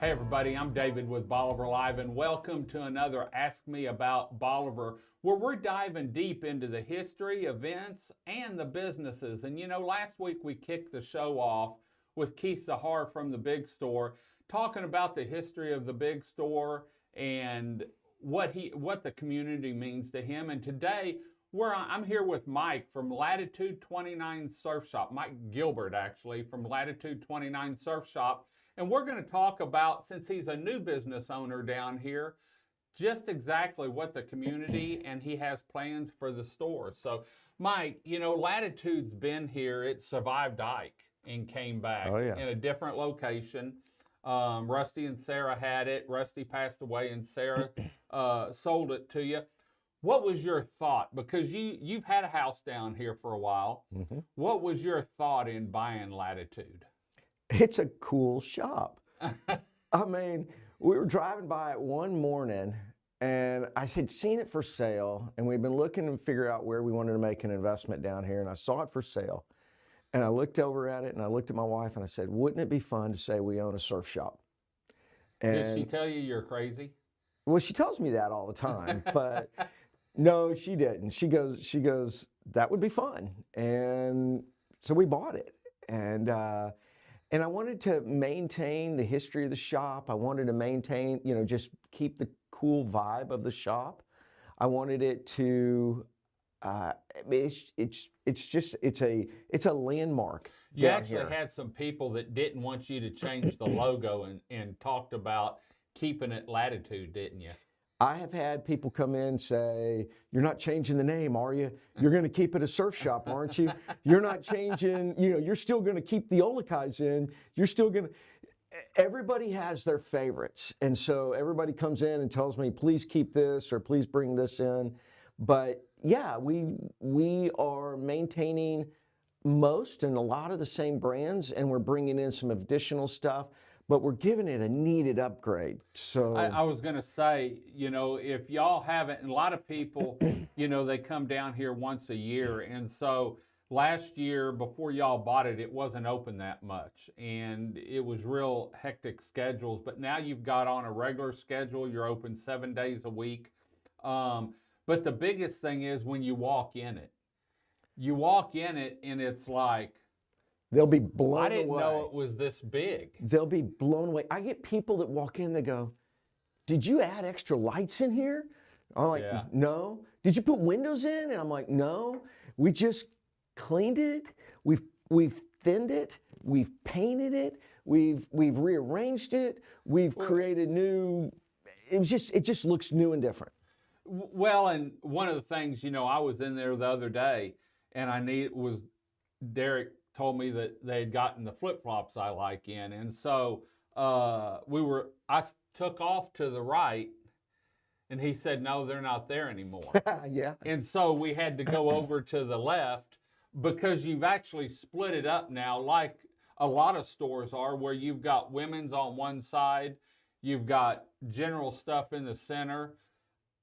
Hey everybody, I'm David with Bolivar Live, and welcome to another Ask Me About Bolivar, where we're diving deep into the history, events, and the businesses. And you know, last week we kicked the show off with Keith Sahar from the Big Store, talking about the history of the Big Store and what the community means to him. And today I'm here with Mike from Latitude 29 Surf Shop, Mike Gilbert actually from Latitude 29 Surf Shop. And we're going to talk about, since he's a new business owner down here, just exactly what the community and he has plans for the store. So, Mike, you know, Latitude's been here. It survived Ike and came back in a different location. Rusty and Sarah had it. Rusty passed away and Sarah sold it to you. What was your thought? Because you've had a house down here for a while. Mm-hmm. What was your thought in buying Latitude? It's a cool shop. I mean, we were driving by it one morning and I had seen it for sale, and we'd been looking to figure out where we wanted to make an investment down here, and I saw it for sale. And I looked over at it and I looked at my wife and I said, wouldn't it be fun to say we own a surf shop? And did she tell you you're crazy? Well, she tells me that all the time, but no, she didn't. She goes, that would be fun. And so we bought it. And I wanted to maintain the history of the shop. I wanted to maintain, you know, just keep the cool vibe of the shop. I wanted it to, it's a landmark. You actually had some people that didn't want you to change the logo and talked about keeping it Latitude, didn't you? I have had people come in and say, you're not changing the name, are you? You're going to keep it a surf shop, aren't you? You're not changing, you know, you're still going to keep the Olakais in. You're still going to, everybody has their favorites. And so everybody comes in and tells me, please keep this or please bring this in. But yeah, we are maintaining most and a lot of the same brands, and we're bringing in some additional stuff. But we're giving it a needed upgrade. So I was going to say, you know, if y'all haven't, and a lot of people, you know, they come down here once a year. And so last year, before y'all bought it, it wasn't open that much. And it was real hectic schedules. But now you've got on a regular schedule. You're open 7 days a week. But the biggest thing is when you walk in it. You walk in it and it's like, they'll be blown away. I didn't know it was this big. They'll be blown away. I get people that walk in, they go, did you add extra lights in here? I'm like, no. Did you put windows in? And I'm like, no. We just cleaned it. We've thinned it. We've painted it. We've rearranged it. We've created new, it just looks new and different. Well, and one of the things, you know, I was in there the other day and Derek told me that they had gotten the flip-flops I like in. And so I took off to the right and he said, no, they're not there anymore. Yeah. And so we had to go over to the left because you've actually split it up now like a lot of stores are, where you've got women's on one side, you've got general stuff in the center,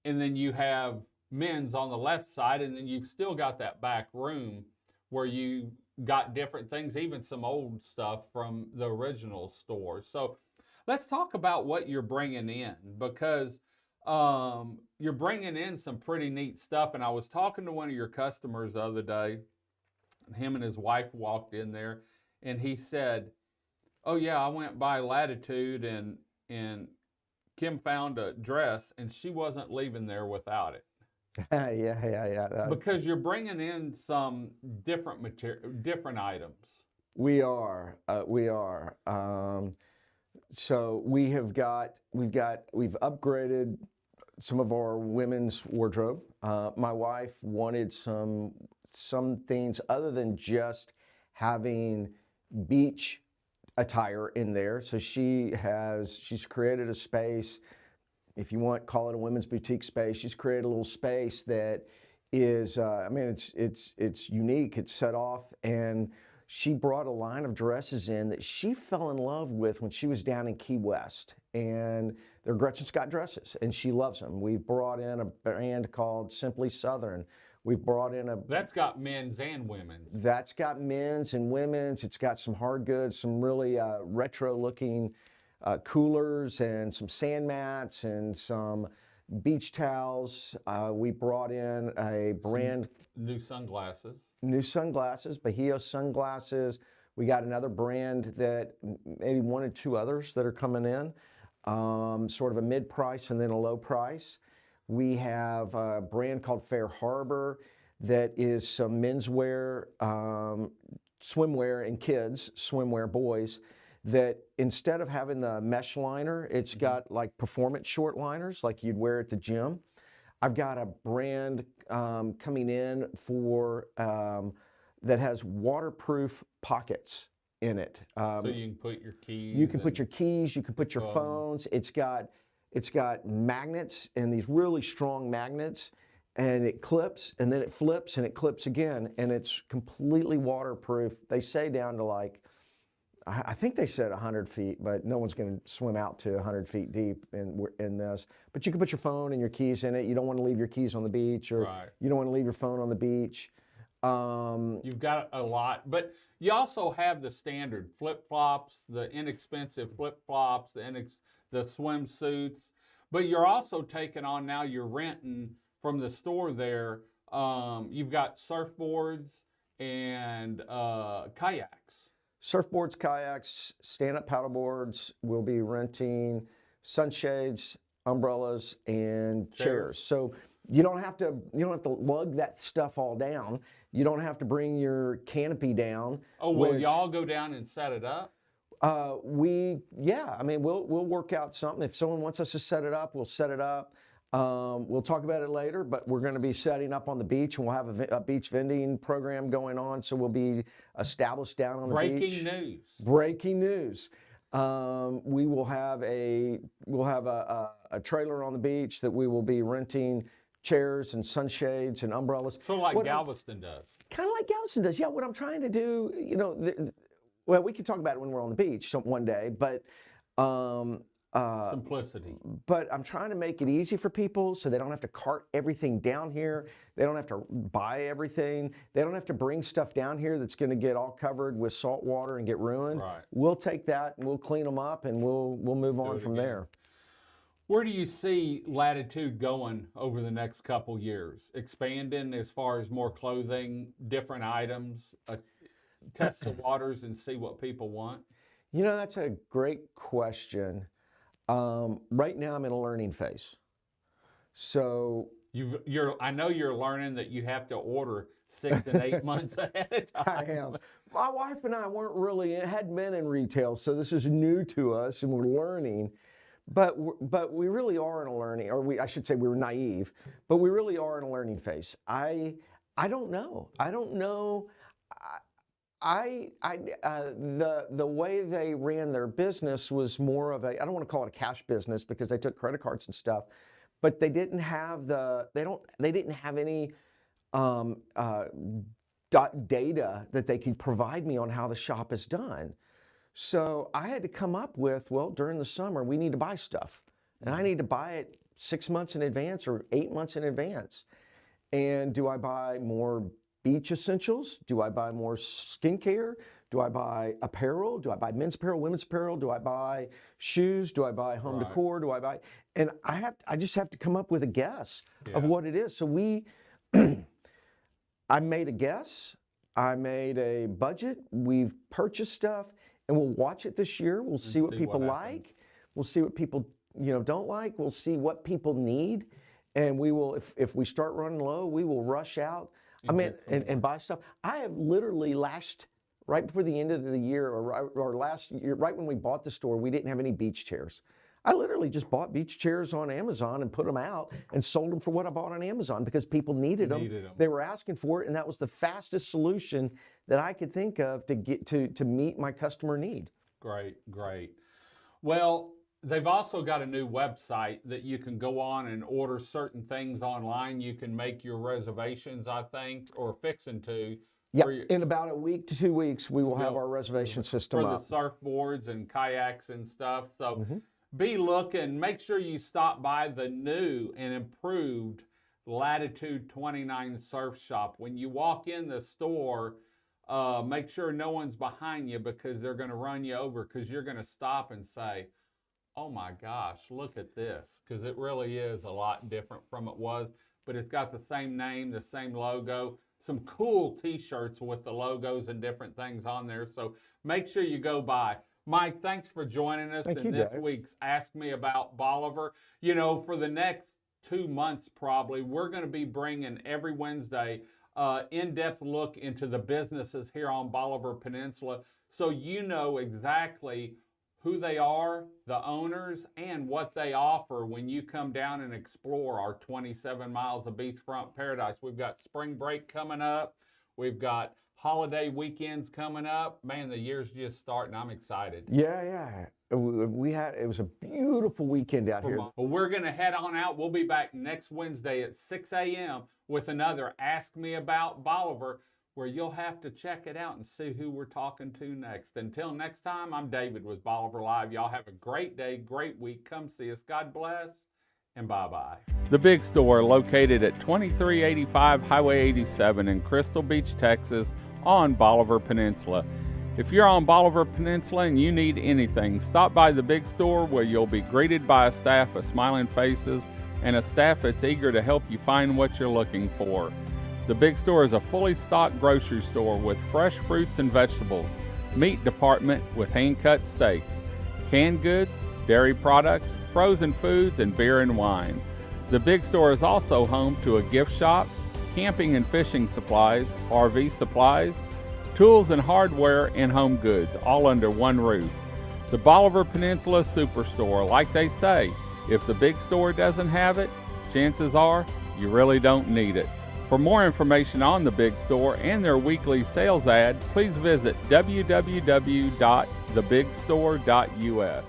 and then you have men's on the left side, and then you've still got that back room where you got different things, even some old stuff from the original store. So let's talk about what you're bringing in, because you're bringing in some pretty neat stuff. And I was talking to one of your customers the other day, and him and his wife walked in there, and he said, oh yeah, I went by Latitude and Kim found a dress and she wasn't leaving there without it. Yeah. Because you're bringing in some different different items. We are. So we've upgraded some of our women's wardrobe. My wife wanted some things other than just having beach attire in there. So she's created a space. If you want, call it a women's boutique space. She's created a little space that is, I mean, it's unique. It's set off, and she brought a line of dresses in that she fell in love with when she was down in Key West, and they're Gretchen Scott dresses, and she loves them. We've brought in a brand called Simply Southern. We've brought in That's got men's and women's. That's got men's and women's. It's got some hard goods, some really retro-looking coolers and some sand mats and some beach towels. We brought in a brand, New sunglasses. new sunglasses, Bahio sunglasses. We got another brand that maybe one or two others that are coming in, sort of a mid price and then a low price. We have a brand called Fair Harbor that is some menswear, swimwear, and kids swimwear, boys, that instead of having the mesh liner, it's got like performance short liners like you'd wear at the gym. I've got a brand coming in for that has waterproof pockets in it. So you can put your keys. You can put your keys, you can put your phones. It's got magnets and these really strong magnets, and it clips and then it flips and it clips again, and it's completely waterproof. They say down to like, I think they said 100 feet, but no one's going to swim out to 100 feet deep in this. But you can put your phone and your keys in it. You don't want to leave your keys on the beach, or you don't want to leave your phone on the beach. You've got a lot, but you also have the standard flip-flops, the inexpensive flip-flops, the swimsuits. But you're also taking on now, you're renting from the store there. You've got surfboards and kayaks. Surfboards, kayaks, stand-up paddleboards. We'll be renting sunshades, umbrellas, and chairs. So you don't have to lug that stuff all down. You don't have to bring your canopy down. Oh, will y'all go down and set it up? Yeah. I mean, we'll work out something. If someone wants us to set it up, we'll set it up. We'll talk about it later, but we're going to be setting up on the beach, and we'll have a beach vending program going on. So we'll be established down on the beach. Breaking news. We'll have a trailer on the beach that we will be renting chairs and sunshades and umbrellas. So like Galveston does. Kind of like Galveston does. Yeah. What I'm trying to do, well, we can talk about it when we're on the beach one day, but simplicity. But I'm trying to make it easy for people so they don't have to cart everything down here. They don't have to buy everything. They don't have to bring stuff down here that's going to get all covered with salt water and get ruined. Right. We'll take that and we'll clean them up, and we'll move on from there. Where do you see Latitude going over the next couple years? Expanding as far as more clothing, different items, test the waters and see what people want? That's a great question. Right now I'm in a learning phase. So I know you're learning that you have to order 6 and 8 months ahead of time. I am. My wife and I hadn't been in retail, so this is new to us, and we're learning. But we really are in a learning, or I should say we were naive, but we really are in a learning phase. I don't know. The way they ran their business was more of I don't want to call it a cash business because they took credit cards and stuff, but they didn't have they didn't have any data that they could provide me on how the shop is done. So I had to come up with, well, during the summer we need to buy stuff, and I need to buy it 6 months in advance or 8 months in advance. And do I buy more beach essentials? Do I buy more skincare? Do I buy apparel? Do I buy men's apparel, women's apparel? Do I buy shoes? Do I buy home decor? Do I buy? And I just have to come up with a guess of what it is. So I made a guess. I made a budget. We've purchased stuff, and we'll watch it this year. We'll see what people like. We'll see what people don't like. We'll see what people need, and we will. If we start running low, we will rush out. And buy stuff. I have literally right before the end of the year, or last year, right when we bought the store, we didn't have any beach chairs. I literally just bought beach chairs on Amazon and put them out and sold them for what I bought on Amazon because people needed them. They were asking for it, and that was the fastest solution that I could think of to get to meet my customer need. Great. Well, they've also got a new website that you can go on and order certain things online. You can make your reservations, I think, or fixing to. Yeah, in about a week to 2 weeks, we will have our reservation system up. For the surfboards and kayaks and stuff. So be looking. Make sure you stop by the new and improved Latitude 29 Surf Shop. When you walk in the store, make sure no one's behind you because they're going to run you over because you're going to stop and say, Oh my gosh, look at this, because it really is a lot different from it was, but it's got the same name, the same logo, some cool t-shirts with the logos and different things on there. So make sure you go by. Mike, thanks for joining us in this week's Ask Me About Bolivar. You know, for the next 2 months probably, we're going to be bringing every Wednesday in-depth look into the businesses here on Bolivar Peninsula, so you know exactly who they are, the owners, and what they offer when you come down and explore our 27 miles of beachfront paradise. We've got spring break coming up. We've got holiday weekends coming up. Man, the year's just starting. I'm excited. Yeah. It was a beautiful weekend out here. Well, we're going to head on out. We'll be back next Wednesday at 6 a.m. with another Ask Me About Bolivar, where you'll have to check it out and see who we're talking to next. Until next time, I'm David with Bolivar Live. Y'all have a great day, great week. Come see us. God bless, and bye-bye. The Big Store, located at 2385 Highway 87 in Crystal Beach, Texas, on Bolivar Peninsula. If you're on Bolivar Peninsula and you need anything, stop by the Big Store, where you'll be greeted by a staff of smiling faces and a staff that's eager to help you find what you're looking for. The Big Store is a fully stocked grocery store with fresh fruits and vegetables, meat department with hand-cut steaks, canned goods, dairy products, frozen foods, and beer and wine. The Big Store is also home to a gift shop, camping and fishing supplies, RV supplies, tools and hardware, and home goods, all under one roof. The Bolivar Peninsula Superstore, like they say, if the Big Store doesn't have it, chances are you really don't need it. For more information on the Big Store and their weekly sales ad, please visit www.thebigstore.us.